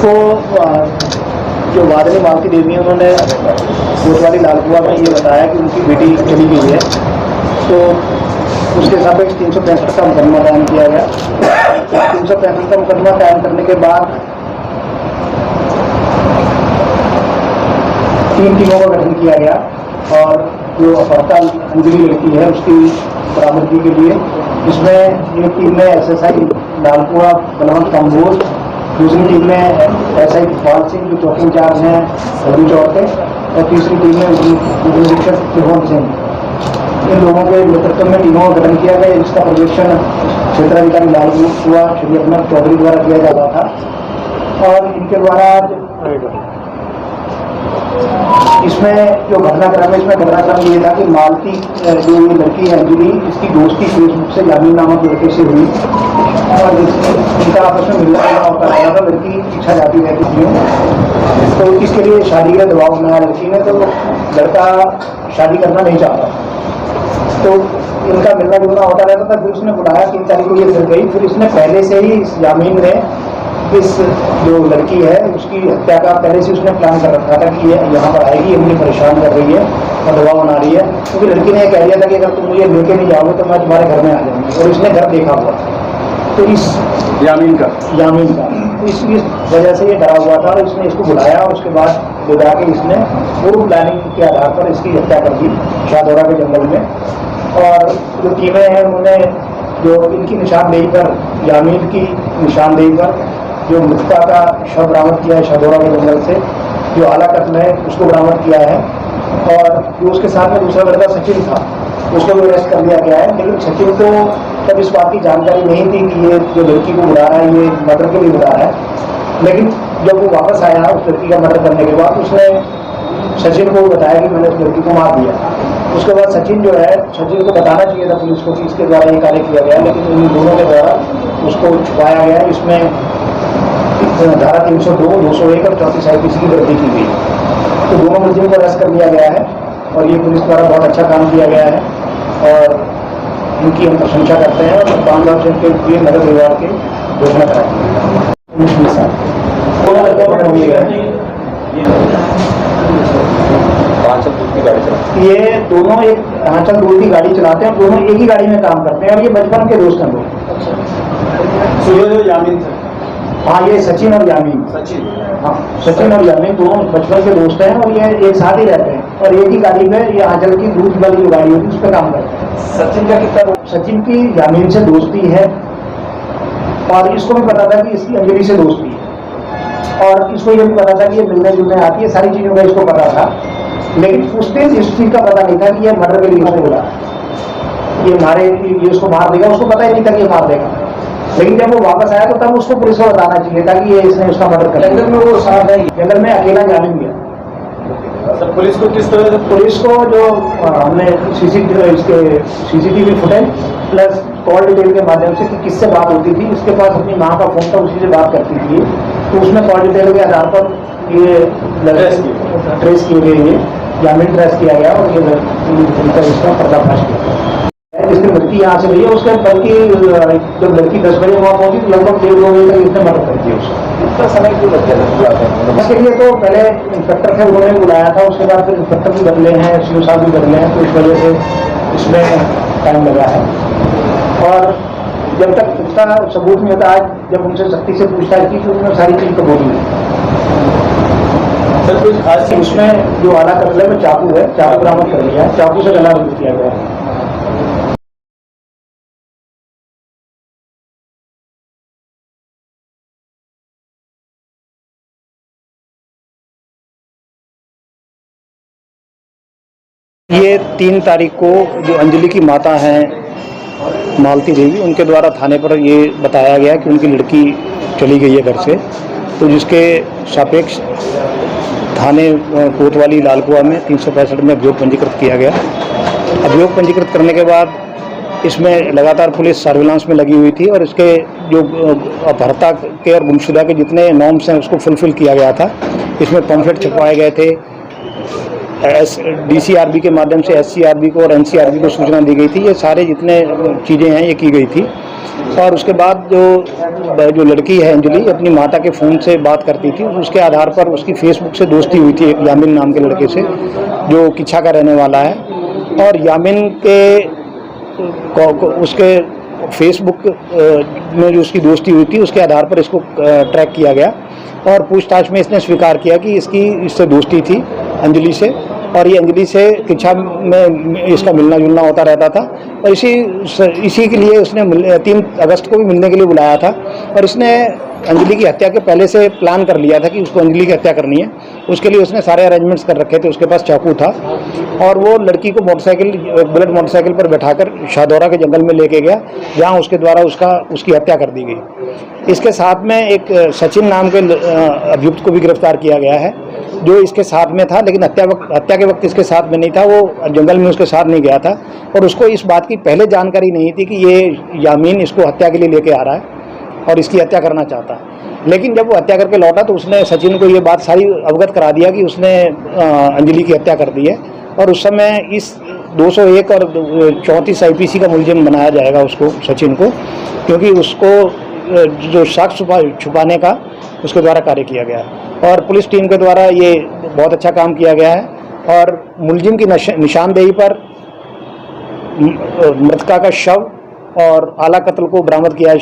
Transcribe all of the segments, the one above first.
इसको जो वादनी मालती देवी है उन्होंने कोतवाली लालकुआ में ये बताया कि उनकी बेटी चली गई है, तो उसके सापेक्ष 365 का मुकदमा कायम किया गया। 365 का मुकदमा कायम करने के बाद 3 टीमों का गठन किया गया और जो अपहर्ता अंजलि लड़की है उसकी बरामदगी के लिए इसमें एक टीम में SSI लालकुआ बलवंत कम्बोज, दूसरी टीम में SI इकबाल सिंह जो चौकी इंचार्ज हैं रवि चौर के, और तीसरी टीम में उप निरीक्षक त्रिभुवन सिंह। इन लोगों के नेतृत्व में टीमों का गठन किया गया, जिसका पर्यवेक्षण क्षेत्राधिकारी लालकुआ श्री अहमद चौधरी द्वारा किया जा रहा था। और इनके द्वारा इसमें जो घटनाक्रम है, इसमें घटनाक्रम ये था कि मालती जो ये लड़की है अंजलि, इसकी दोस्ती फेसबुक से यामीन नामक लड़के से हुई और इनका आपस में मिलना जुलना होता रहा था। लड़की इच्छा जाती रहती थी, तो इसके लिए शादी का दबाव बनाया लड़की ने, तो लड़का शादी करना नहीं चाहता, तो इनका मिलना जुलना होता रहता था। फिर उसने बुलाया, 3 तारीख को ये फिर गई। फिर इसने पहले से ही इस यामीन ने इस जो लड़की है उसकी हत्या का पहले से उसने प्लान कर रखा था कि ये यहाँ पर आएगी, ये मुझे परेशान कर रही है और दबाव बना रही है, क्योंकि लड़की ने कह दिया था कि अगर तुम मुझे लेके नहीं जाओगे तो मैं तुम्हारे घर में आ जाऊंगी, और इसने घर देखा हुआ। तो इस यामीन का इस वजह से ये डरा हुआ था और इसने इसको बुलाया और उसके बाद बुला के इसने पूर्व प्लानिंग के आधार पर इसकी हत्या कर दी शाहदौरा के जंगल में। और जो टीमें हैं उन्होंने जो इनकी निशानदेही पर, यामीन की निशानदेही पर जो मृतका का शव बरामद किया है शाहदौरा के जंगल से, जो आला कत्ल है उसको बरामद किया है, और जो उसके साथ में दूसरा लड़का सचिन था उसको भी अरेस्ट कर लिया गया है। लेकिन सचिन को तब इस बात की जानकारी नहीं थी कि ये जो लड़की को बुला रहा है ये मर्डर के लिए बुला रहा है। लेकिन जब वो वापस आया उस लड़की का मर्डर करने के बाद, उसने सचिन को बताया कि मैंने उस लड़की को मार दिया। उसके बाद सचिन जो है, सचिन को बताना चाहिए था पुलिस को कि इसके द्वारा ये कार्य किया गया, लेकिन इन दोनों के द्वारा उसको छुपाया गया। इसमें धारा 302, 201 और 34 IPC की वृद्धि की गई, तो दोनों मुलजिम को अरेस्ट कर लिया गया है और ये पुलिस द्वारा बहुत अच्छा काम किया गया है और इनकी हम प्रशंसा करते हैं। और 5 लाख के लिए नगद परिवार की घोषणा कराई। ये दोनों एक आंचल दूध की गाड़ी चलाते हैं, दोनों एक ही गाड़ी में काम करते हैं और ये बचपन के दोस्त हैं लोग। यामीन हाँ, ये सचिन और यामीन, सचिन और यामीन दोनों बचपन के दोस्त हैं और ये एक साथ ही रहते हैं और एक ही गाड़ी में ये आंचल की दूध वाली जो गाड़ी होती है उस पर काम करते हैं। सचिन का कितना, सचिन की यामीन से दोस्ती है और इसको भी पता था कि इसकी अंजलि से दोस्ती है और इसको ये भी पता था कि ये मिलने जुलने आती है, सारी चीज़ों का इसको पता था। लेकिन उस दिन इस चीज़ का पता नहीं था कि ये मर्डर के लिए उसने बोला, ये उसको मार देगा, उसको पता ही नहीं था कि ये मार देगा। लेकिन जब वो वापस आया तो तब उसको पुलिस को बताना चाहिए था कि ये इसने उसका मर्डर कर। जंगल में वो साथ है, जंगल में अकेला जाने गया। पुलिस को किस तरह से, पुलिस को जो हमने CCTV footage plus call detail के माध्यम से कि किससे बात होती थी, इसके पास अपनी माँ का फोन था, उसी से बात करती थी, तो उसमें कॉल डिटेल के आधार पर ये ट्रेस किए गए, ये यामीन ट्रेस किया गया और ये इसका पर्दाफाश किया। जिसकी लड़की यहाँ से गई है उसके बल्कि जब लड़की 10 बजे वहाँ पहुंची तो लगभग 1.5-2 बजे तक इसने मदद कर दी उसको। इतना समय क्यों लग गया? इसके लिए तो पहले इंस्पेक्टर थे, उन्होंने बुलाया था, उसके बाद फिर इंस्पेक्टर भी बदले हैं, CO साहब भी बदले हैं, तो इस वजह से इसमें टाइम लगा है। और जब तक पुख्ता सबूत नहीं होता, आज जब उनसे सख्ती से पूछताछ की तो उन्होंने सारी चीज़ कबूली सर। कुछ खास इसमें जो आला कत्ल में चाकू है, चाकू बरामद कर लिया है, चाकू से गला बंद किया गया है। ये 3 तारीख को जो अंजलि की माता हैं मालती देवी, उनके द्वारा थाने पर ये बताया गया कि उनकी लड़की चली गई है घर से, तो जिसके सापेक्ष थाने कोतवाली लालकुआ में 365 में अभियोग पंजीकृत किया गया। अभियोग पंजीकृत करने के बाद इसमें लगातार पुलिस सर्विलांस में लगी हुई थी और इसके जो अपहर्ता के और गुमशुदा के जितने नॉर्म्स हैं उसको फुलफिल किया गया था। इसमें पम्फलेट छपवाए गए थे, DCRB के माध्यम से SCRB को और NCRB को सूचना दी गई थी, ये सारे जितने चीज़ें हैं ये की गई थी। और उसके बाद जो लड़की है अंजलि अपनी माता के फ़ोन से बात करती थी, उसके आधार पर उसकी फेसबुक से दोस्ती हुई थी एक यामिन नाम के लड़के से जो किच्छा का रहने वाला है। और यामिन के उसके फेसबुक में जो उसकी दोस्ती हुई थी उसके आधार पर इसको ट्रैक किया गया और पूछताछ में इसने स्वीकार किया कि इससे दोस्ती थी अंजलि से, और ये अंजलि से किच्छा में इसका मिलना जुलना होता रहता था। और इसी के लिए उसने 3 अगस्त को भी मिलने के लिए बुलाया था। और इसने अंजलि की हत्या के पहले से प्लान कर लिया था कि उसको अंजलि की हत्या करनी है। उसके लिए उसने सारे अरेंजमेंट्स कर रखे थे, उसके पास चाकू था और वो लड़की को बुलेट मोटरसाइकिल पर बैठाकर शाहदौरा के जंगल में लेके गया, जहाँ उसके द्वारा उसकी हत्या कर दी गई। इसके साथ में एक सचिन नाम के अभियुक्त को भी गिरफ्तार किया गया है, जो इसके साथ में था, लेकिन हत्या के वक्त इसके साथ में नहीं था, वो जंगल में उसके साथ नहीं गया था और उसको इस बात की पहले जानकारी नहीं थी कि ये यामीन इसको हत्या के लिए लेके आ रहा है और इसकी हत्या करना चाहता है। लेकिन जब वो हत्या करके लौटा तो उसने सचिन को ये बात सारी अवगत करा दिया कि उसने अंजलि की हत्या कर दी है और उस समय इस 201 और 34 IPC का मुलजिम बनाया जाएगा उसको, सचिन को, क्योंकि उसको जो साक्ष्य छुपाने का उसके द्वारा कार्य किया गया है। और पुलिस टीम के द्वारा ये बहुत अच्छा काम किया गया है और मुलजिम की निशानदेही पर मृतका का शव और आला कत्ल को बरामद किया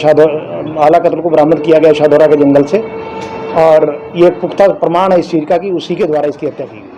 गया शाहदौरा के जंगल से, और ये पुख्ता प्रमाण है इस चीज़ का कि उसी के द्वारा इसकी हत्या की गई।